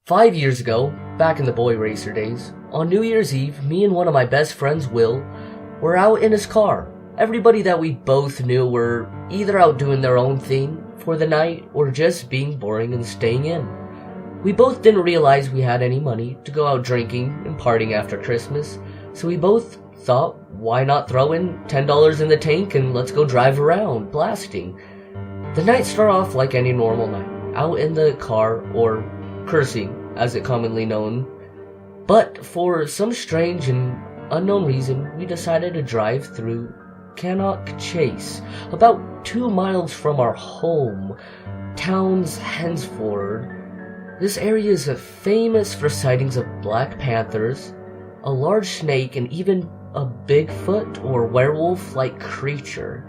5 years ago, back in the boy racer days, on New Year's Eve, me and one of my best friends, Will, were out in his car. Everybody that we both knew were either out doing their own thing for the night or just being boring and staying in. We both didn't realize we had any money to go out drinking and partying after Christmas, so we both thought, why not throw in $10 in the tank and let's go drive around, blasting. The night started off like any normal night, out in the car, or cursing, as it's commonly known. But for some strange and unknown reason, we decided to drive through Cannock Chase, about 2 miles from our home, town's Hensford. This area is famous for sightings of black panthers, a large snake, and even a Bigfoot or werewolf-like creature.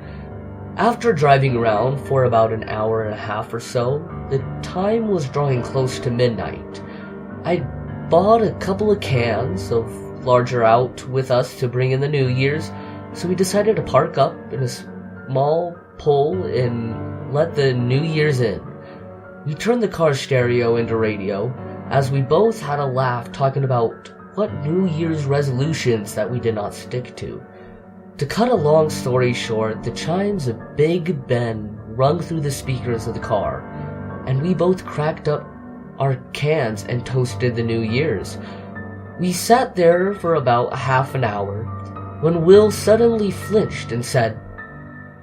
After driving around for about an hour and a half or so, the time was drawing close to midnight. I bought a couple of cans of larger out with us to bring in the New Year's, so we decided to park up in a small pole and let the New Year's in. We turned the car stereo into radio, as we both had a laugh talking about what New Year's resolutions that we did not stick to. To cut a long story short, the chimes of Big Ben rung through the speakers of the car, and we both cracked up our cans and toasted the New Year's. We sat there for about half an hour, when Will suddenly flinched and said,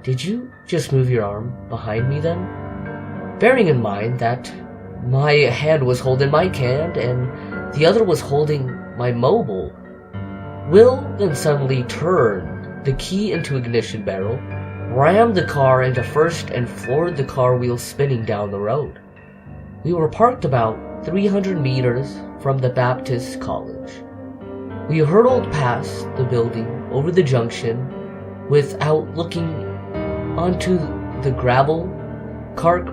"Did you just move your arm behind me then?" Bearing in mind that my hand was holding my can and the other was holding my mobile, Will then suddenly turned the key into ignition barrel, rammed the car into first, and floored the car wheel spinning down the road. We were parked about 300 meters from the Baptist College. We hurtled past the building over the junction without looking onto the gravel park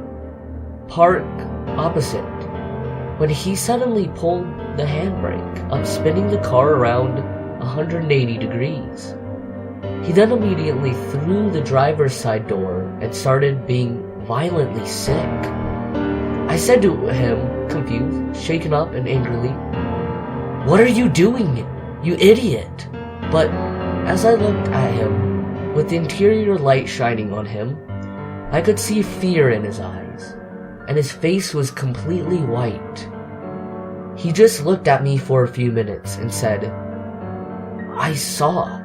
opposite, when he suddenly pulled the handbrake up, spinning the car around 180 degrees. He then immediately threw the driver's side door and started being violently sick. I said to him, confused, shaken up and angrily, "What are you doing, you idiot?" But as I looked at him, with the interior light shining on him, I could see fear in his eyes, and his face was completely white. He just looked at me for a few minutes and said, I saw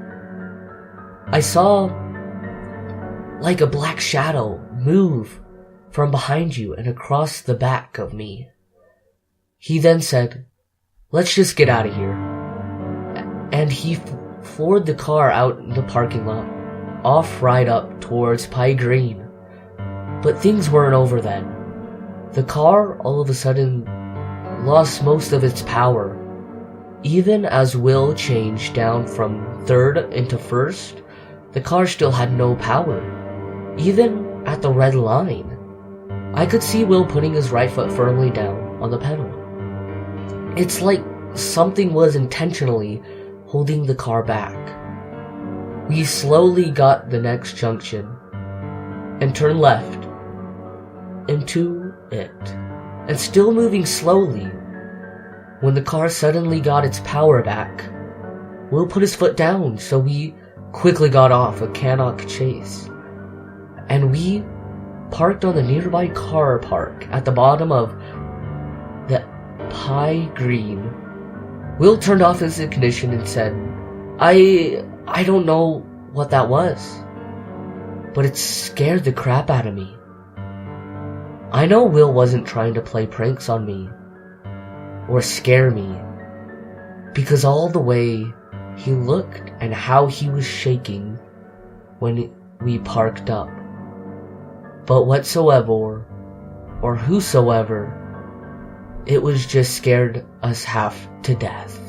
like a black shadow move from behind you and across the back of me." He then said, "Let's just get out of here." And he floored the car out in the parking lot, off right up towards Pie Green. But things weren't over then. The car all of a sudden lost most of its power. Even as Will changed down from third into first, the car still had no power. Even at the red line, I could see Will putting his right foot firmly down on the pedal. It's like something was intentionally holding the car back. We slowly got the next junction and turned left into it, and still moving slowly. When the car suddenly got its power back, Will put his foot down, so we quickly got off of Cannock Chase, and we parked on the nearby car park at the bottom of the Pie Green. Will turned off his ignition and said, I don't know what that was, but it scared the crap out of me." I know Will wasn't trying to play pranks on me or scare me, because all the way he looked and how he was shaking when we parked up. But whatsoever, or whosoever, it was just scared us half to death.